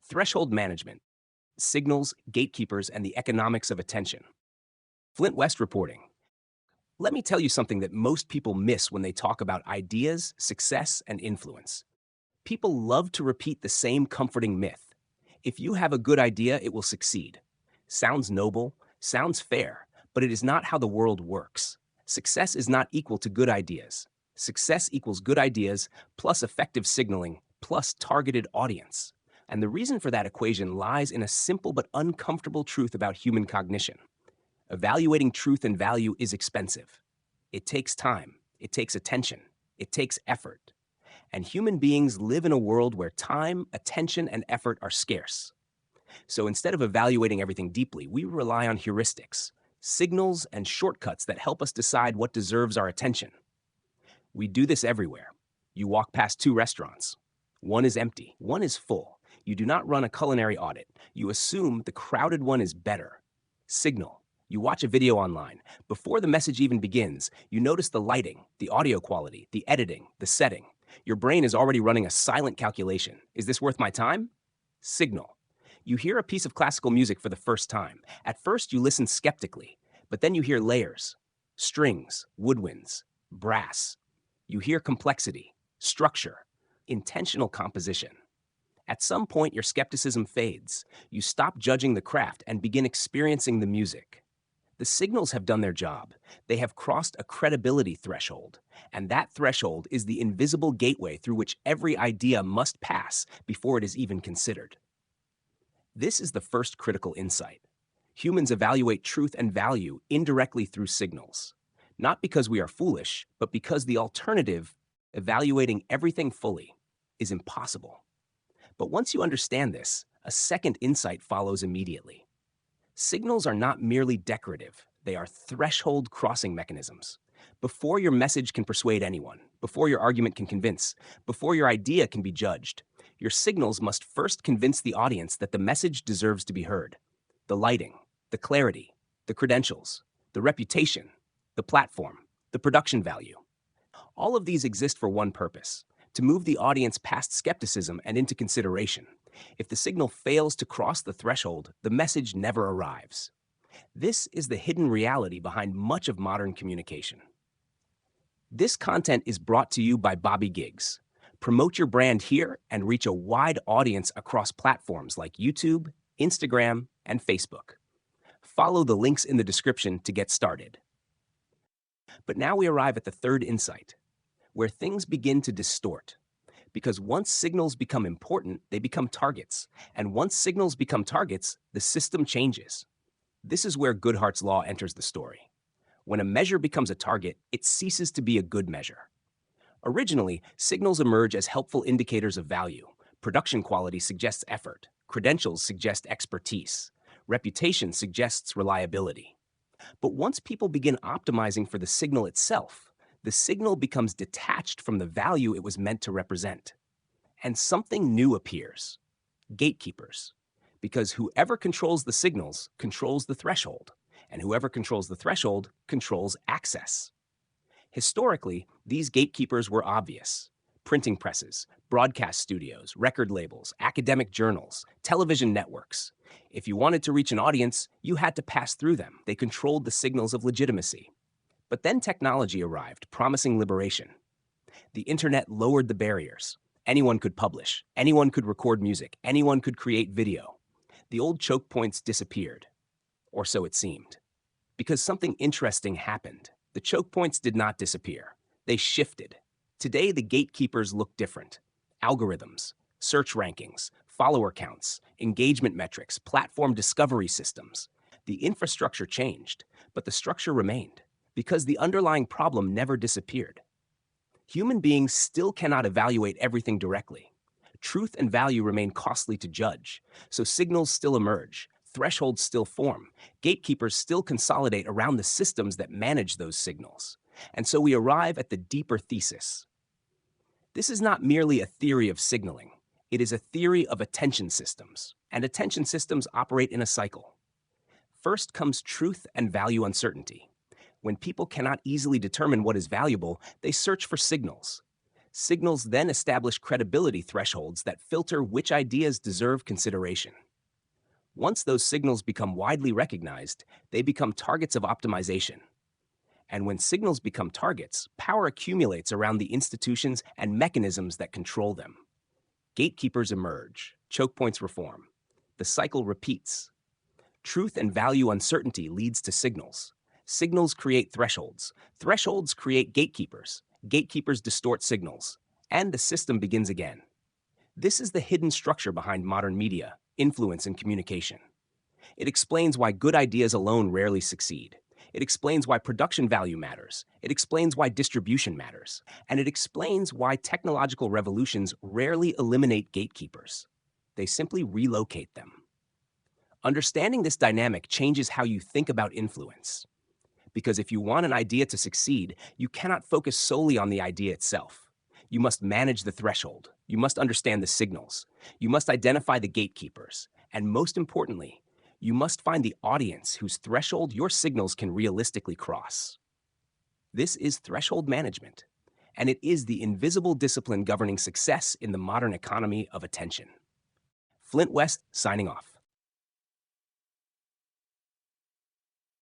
Threshold management, signals, gatekeepers, and the economics of attention. Flint West reporting. Let me tell you something that most people miss when they talk about ideas, success, and influence. People love to repeat the same comforting myth. If you have a good idea, it will succeed. Sounds noble, sounds fair, but it is not how the world works. Success is not equal to good ideas. Success equals good ideas plus effective signaling plus targeted audience. And the reason for that equation lies in a simple but uncomfortable truth about human cognition. Evaluating truth and value is expensive. It takes time, it takes attention, it takes effort. And human beings live in a world where time, attention, and effort are scarce. So instead of evaluating everything deeply, we rely on heuristics, signals, and shortcuts that help us decide what deserves our attention. We do this everywhere. You walk past two restaurants. One is empty, one is full. You do not run a culinary audit. You assume the crowded one is better. Signal. You watch a video online. Before the message even begins, you notice the lighting, the audio quality, the editing, the setting. Your brain is already running a silent calculation. Is this worth my time? Signal. You hear a piece of classical music for the first time. At first, you listen skeptically, but then you hear layers, strings, woodwinds, brass. You hear complexity, structure, intentional composition. At some point, your skepticism fades. You stop judging the craft and begin experiencing the music. The signals have done their job. They have crossed a credibility threshold, and that threshold is the invisible gateway through which every idea must pass before it is even considered. This is the first critical insight. Humans evaluate truth and value indirectly through signals, not because we are foolish, but because the alternative, evaluating everything fully, is impossible. But once you understand this, a second insight follows immediately. Signals are not merely decorative, they are threshold crossing mechanisms. Before your message can persuade anyone, before your argument can convince, before your idea can be judged, your signals must first convince the audience that the message deserves to be heard. The lighting, the clarity, the credentials, the reputation, the platform, the production value. All of these exist for one purpose: to move the audience past skepticism and into consideration. If the signal fails to cross the threshold, the message never arrives. This is the hidden reality behind much of modern communication. This content is brought to you by Bobby Gigs. Promote your brand here and reach a wide audience across platforms like YouTube, Instagram, and Facebook. Follow the links in the description to get started. But now we arrive at the third insight, where things begin to distort. Because once signals become important, they become targets. And once signals become targets, the system changes. This is where Goodhart's law enters the story. When a measure becomes a target, it ceases to be a good measure. Originally, signals emerge as helpful indicators of value. Production quality suggests effort. Credentials suggest expertise. Reputation suggests reliability. But once people begin optimizing for the signal itself, the signal becomes detached from the value it was meant to represent. And something new appears: gatekeepers. Because whoever controls the signals controls the threshold, and whoever controls the threshold controls access. Historically, these gatekeepers were obvious: printing presses, broadcast studios, record labels, academic journals, television networks. If you wanted to reach an audience, you had to pass through them. They controlled the signals of legitimacy. But then technology arrived, promising liberation. The internet lowered the barriers. Anyone could publish, anyone could record music, anyone could create video. The old choke points disappeared, or so it seemed. Because something interesting happened. The choke points did not disappear. They shifted. Today, the gatekeepers look different. Algorithms, search rankings, follower counts, engagement metrics, platform discovery systems. The infrastructure changed, but the structure remained, because the underlying problem never disappeared. Human beings still cannot evaluate everything directly. Truth and value remain costly to judge, so signals still emerge, thresholds still form, gatekeepers still consolidate around the systems that manage those signals. And so we arrive at the deeper thesis. This is not merely a theory of signaling. It is a theory of attention systems, and attention systems operate in a cycle. First comes truth and value uncertainty. When people cannot easily determine what is valuable, they search for signals. Signals then establish credibility thresholds that filter which ideas deserve consideration. Once those signals become widely recognized, they become targets of optimization. And when signals become targets, power accumulates around the institutions and mechanisms that control them. Gatekeepers emerge, chokepoints reform. The cycle repeats. Truth and value uncertainty leads to signals. Signals create thresholds. Thresholds create gatekeepers. Gatekeepers distort signals. And the system begins again. This is the hidden structure behind modern media, influence, and communication. It explains why good ideas alone rarely succeed. It explains why production value matters. It explains why distribution matters. And it explains why technological revolutions rarely eliminate gatekeepers. They simply relocate them. Understanding this dynamic changes how you think about influence. Because if you want an idea to succeed, you cannot focus solely on the idea itself. You must manage the threshold. You must understand the signals. You must identify the gatekeepers. And most importantly, you must find the audience whose threshold your signals can realistically cross. This is threshold management, and it is the invisible discipline governing success in the modern economy of attention. Flint West, signing off.